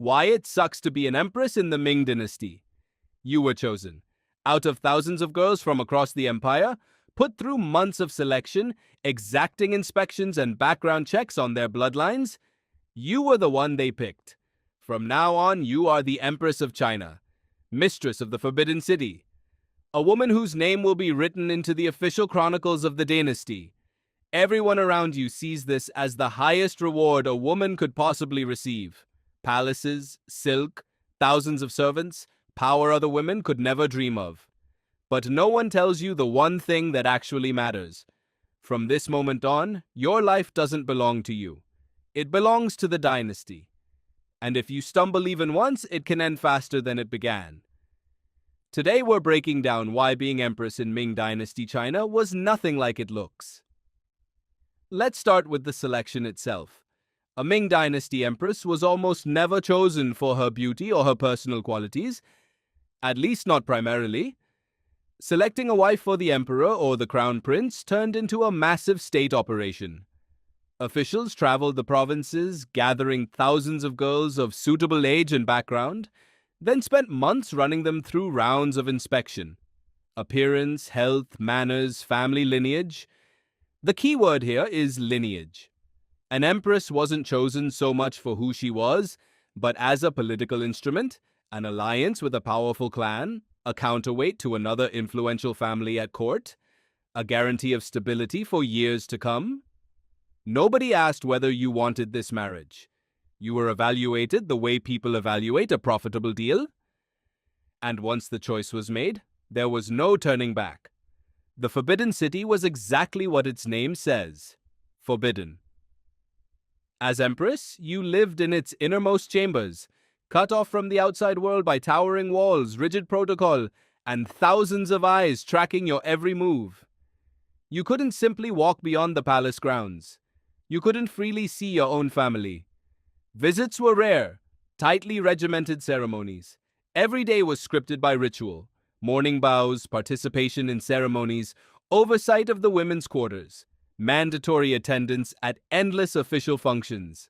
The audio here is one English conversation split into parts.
Why it sucks to be an empress in the Ming dynasty. You were chosen. Out of thousands of girls from across the empire, put through months of selection, exacting inspections and background checks on their bloodlines, you were the one they picked. From now on, you are the Empress of China, mistress of the Forbidden City, a woman whose name will be written into the official chronicles of the dynasty. Everyone around you sees this as the highest reward a woman could possibly receive. Palaces, silk, thousands of servants, power other women could never dream of. But no one tells you the one thing that actually matters. From this moment on, your life doesn't belong to you. It belongs to the dynasty. And if you stumble even once, it can end faster than it began. Today we're breaking down why being empress in Ming Dynasty China was nothing like it looks. Let's start with the selection itself. A Ming Dynasty empress was almost never chosen for her beauty or her personal qualities, at least not primarily. Selecting a wife for the emperor or the crown prince turned into a massive state operation. Officials traveled the provinces, gathering thousands of girls of suitable age and background, then spent months running them through rounds of inspection. Appearance, health, manners, family lineage. The key word here is lineage. An empress wasn't chosen so much for who she was, but as a political instrument, an alliance with a powerful clan, a counterweight to another influential family at court, a guarantee of stability for years to come. Nobody asked whether you wanted this marriage. You were evaluated the way people evaluate a profitable deal. And once the choice was made, there was no turning back. The Forbidden City was exactly what its name says: forbidden. As empress, you lived in its innermost chambers, cut off from the outside world by towering walls, rigid protocol, and thousands of eyes tracking your every move. You couldn't simply walk beyond the palace grounds. You couldn't freely see your own family. Visits were rare, tightly regimented ceremonies. Every day was scripted by ritual: morning bows, participation in ceremonies, oversight of the women's quarters, mandatory attendance at endless official functions.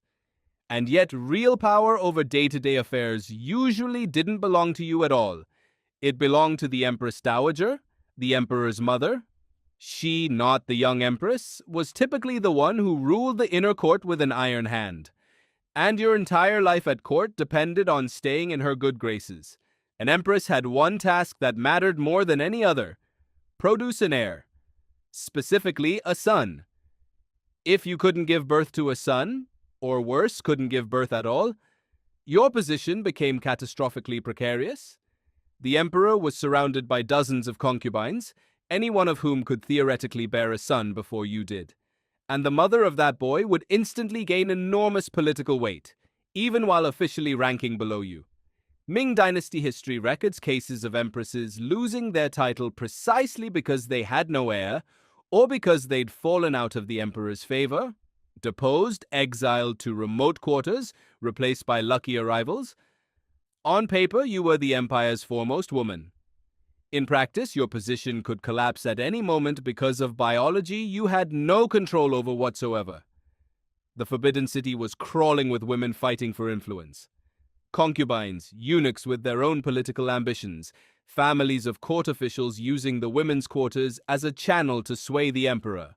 And yet, real power over day-to-day affairs usually didn't belong to you at all. It belonged to the Empress Dowager, the Emperor's mother. She, not the young empress, was typically the one who ruled the inner court with an iron hand. And your entire life at court depended on staying in her good graces. An empress had one task that mattered more than any other: produce an heir. Specifically, a son. If you couldn't give birth to a son, or worse, couldn't give birth at all, your position became catastrophically precarious. The emperor was surrounded by dozens of concubines, any one of whom could theoretically bear a son before you did. And the mother of that boy would instantly gain enormous political weight, even while officially ranking below you. Ming Dynasty history records cases of empresses losing their title precisely because they had no heir, or because they'd fallen out of the emperor's favor, deposed, exiled to remote quarters, replaced by luckier rivals. On paper, you were the empire's foremost woman. In practice, your position could collapse at any moment because of biology you had no control over whatsoever. The Forbidden City was crawling with women fighting for influence. Concubines, eunuchs with their own political ambitions, families of court officials using the women's quarters as a channel to sway the emperor.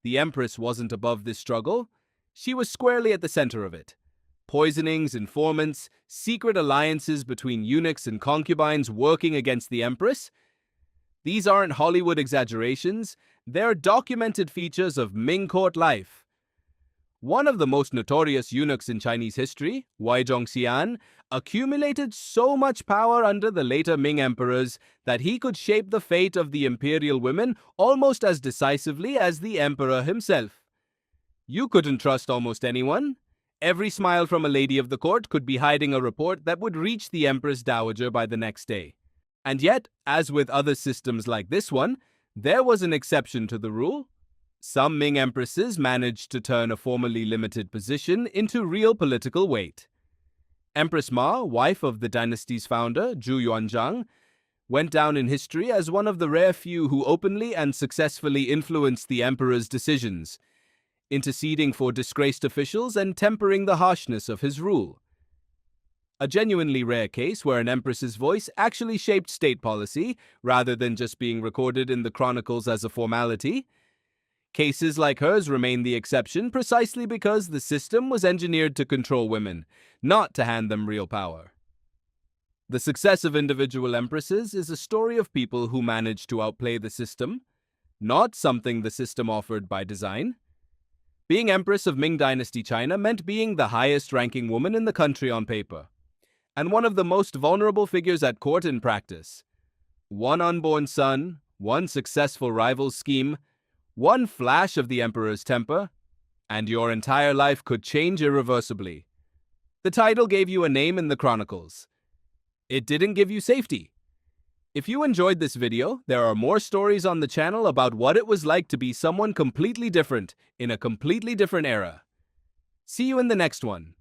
The empress wasn't above this struggle. She was squarely at the center of it. Poisonings, informants, secret alliances between eunuchs and concubines working against the empress. These aren't Hollywood exaggerations, they're documented features of Ming court life. One of the most notorious eunuchs in Chinese history, Wai Zhongxian, accumulated so much power under the later Ming emperors that he could shape the fate of the imperial women almost as decisively as the emperor himself. You couldn't trust almost anyone. Every smile from a lady of the court could be hiding a report that would reach the Empress Dowager by the next day. And yet, as with other systems like this one, there was an exception to the rule. Some Ming empresses managed to turn a formerly limited position into real political weight. Empress Ma, wife of the dynasty's founder, Zhu Yuanzhang, went down in history as one of the rare few who openly and successfully influenced the emperor's decisions, interceding for disgraced officials and tempering the harshness of his rule. a genuinely rare case where an empress's voice actually shaped state policy rather than just being recorded in the chronicles as a formality. Cases like hers remain the exception precisely because the system was engineered to control women, not to hand them real power. The success of individual empresses is a story of people who managed to outplay the system, not something the system offered by design. Being Empress of Ming Dynasty China meant being the highest-ranking woman in the country on paper, and one of the most vulnerable figures at court in practice. One unborn son, one successful rival scheme, one flash of the emperor's temper, and your entire life could change irreversibly. The title gave you a name in the chronicles. It didn't give you safety. If you enjoyed this video, there are more stories on the channel about what it was like to be someone completely different in a completely different era. See you in the next one.